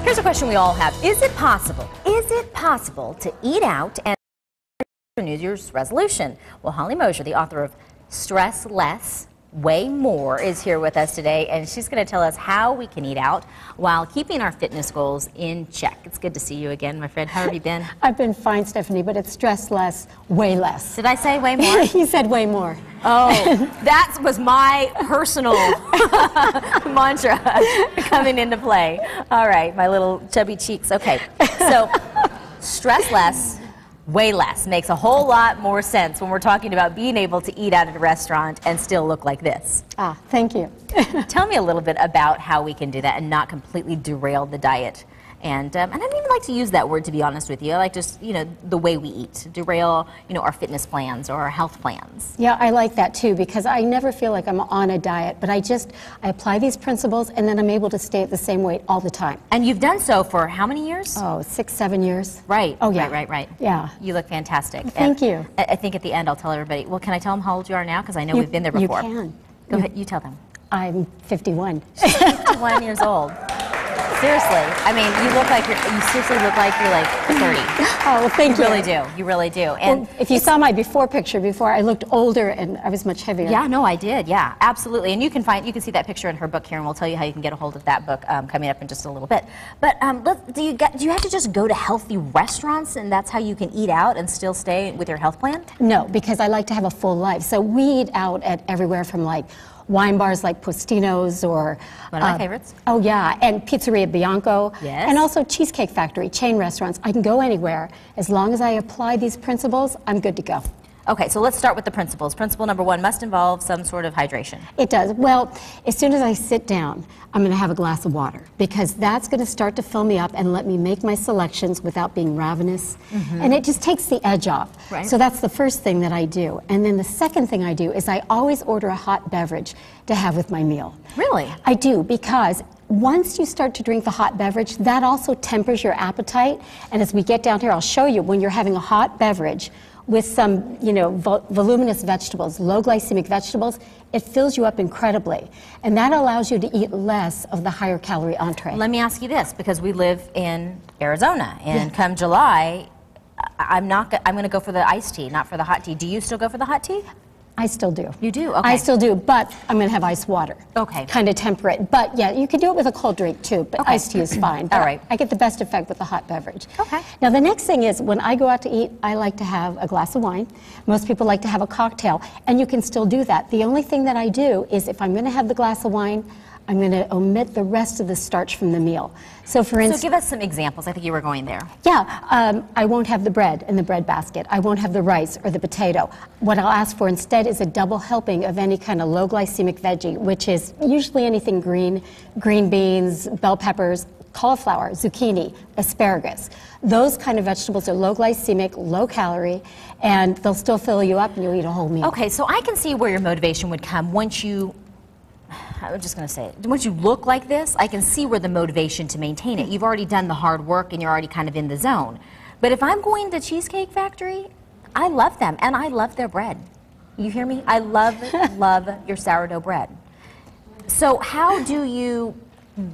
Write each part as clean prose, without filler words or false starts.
Here's a question we all have. Is it possible to eat out and New Year's resolution? Well, Holly Mosier, the author of Stress Less, Weigh More, is here with us today, and she's going to tell us how we can eat out while keeping our fitness goals in check. It's good to see you again, my friend. How have you been? I've been fine, Stephanie, but it's stress less, way less. Did I say way more? You said way more. Oh, that was my personal mantra coming into play. All right, my little chubby cheeks. Okay, so stress less, way less makes a whole lot more sense when we're talking about being able to eat out at a restaurant and still look like this. Ah, thank you. Tell me a little bit about how we can do that and not completely derail the diet. And I don't even like to use that word, to be honest with you. I like just, the way we eat, derail, our fitness plans or our health plans. Yeah, I like that too, because I never feel like I'm on a diet, but I apply these principles and then I'm able to stay at the same weight all the time. And you've done so for how many years? Oh, 6, 7 years. Right. Oh, yeah. Right. Yeah. You look fantastic. Thank you. I think at the end I'll tell everybody, well, can I tell them how old you are now? Because I know we've been there before. You can. Go ahead, you tell them. I'm 51. She's 51 years old. Seriously, I mean, you seriously look like you're like 30. Oh, well, thank you. You really do. You really do. And well, if you saw my before picture before, I looked older and I was much heavier. Yeah, no, I did. Yeah, absolutely. And you can see that picture in her book here, and we'll tell you how you can get a hold of that book coming up in just a little bit. But do you have to just go to healthy restaurants, and that's how you can eat out and still stay with your health plan? No, because I like to have a full life. So we eat out at everywhere from like wine bars like Postino's or... One of my favorites. Oh, yeah, and Pizzeria Bianco. Yes. And also Cheesecake Factory, chain restaurants. I can go anywhere. As long as I apply these principles, I'm good to go. Okay, so let's start with the principles. Principle number 1 must involve some sort of hydration. It does. Well, as soon as I sit down, I'm going to have a glass of water because that's going to start to fill me up and let me make my selections without being ravenous. And it just takes the edge off. Right. So that's the first thing that I do. And then the second thing I do is I always order a hot beverage to have with my meal. Really? I do, because once you start to drink the hot beverage, that also tempers your appetite. And as we get down here, I'll show you when you're having a hot beverage with some, voluminous vegetables, low glycemic vegetables, it fills you up incredibly. And that allows you to eat less of the higher calorie entree. Let me ask you this, because we live in Arizona, and come July, I'm going to go for the iced tea, not for the hot tea. Do you still go for the hot tea? I still do. You do? Okay. I still do, but I'm going to have ice water. Okay. Kind of temper it. But yeah, you can do it with a cold drink too, but iced tea is fine. But all right. I get the best effect with the hot beverage. Okay. Now the next thing is, when I go out to eat, I like to have a glass of wine. Most people like to have a cocktail, and you can still do that. The only thing that I do is, if I'm going to have the glass of wine, I'm going to omit the rest of the starch from the meal. So for instance... So give us some examples. I think you were going there. Yeah, I won't have the bread in the bread basket. I won't have the rice or the potato. What I'll ask for instead is a double helping of any kind of low glycemic veggie, which is usually anything green, green beans, bell peppers, cauliflower, zucchini, asparagus. Those kind of vegetables are low glycemic, low calorie, and they'll still fill you up and you'll eat a whole meal. Okay, so I can see where your motivation would come once you... I'm just going to say it. Once you look like this, I can see where the motivation to maintain it. You've already done the hard work and you're already kind of in the zone. But if I'm going to Cheesecake Factory, I love them and I love their bread. You hear me? I love your sourdough bread. So how do you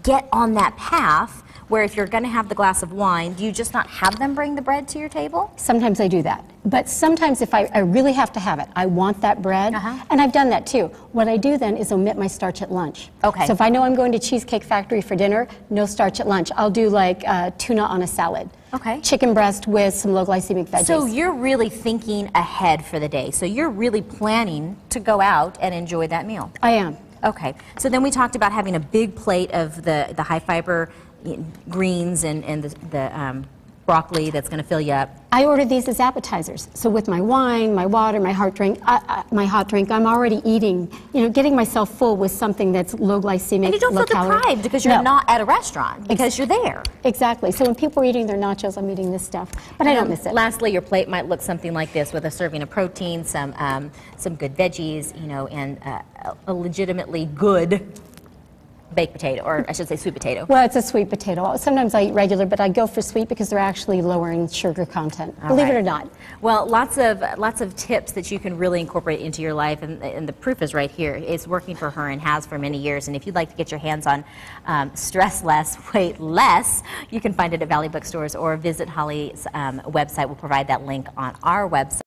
get on that path where, if you're going to have the glass of wine, do you just not have them bring the bread to your table? Sometimes I do that. But sometimes if I really have to have it, I want that bread, and I've done that too. What I do then is omit my starch at lunch. Okay. So if I know I'm going to Cheesecake Factory for dinner, no starch at lunch. I'll do like tuna on a salad. Okay. Chicken breast with some low glycemic veggies. So you're really thinking ahead for the day. So you're really planning to go out and enjoy that meal. I am. Okay. So then we talked about having a big plate of the high fiber greens and the broccoli that's going to fill you up. I order these as appetizers. So with my wine, my water, my hot drink, I'm already eating, getting myself full with something that's low glycemic, and you don't feel deprived because you're not at a restaurant, because you're there. Exactly. So when people are eating their nachos, I'm eating this stuff, but I don't miss it. Lastly, your plate might look something like this, with a serving of protein, some good veggies, and a legitimately good baked potato, or I should say sweet potato. Well, it's a sweet potato. Sometimes I eat regular, but I go for sweet because they're actually lowering sugar content, believe it or not. Well, lots of tips that you can really incorporate into your life, and the proof is right here. It's working for her and has for many years. And if you'd like to get your hands on Stress Less, Weight Less, you can find it at Valley Bookstores or visit Holly's website. We'll provide that link on our website.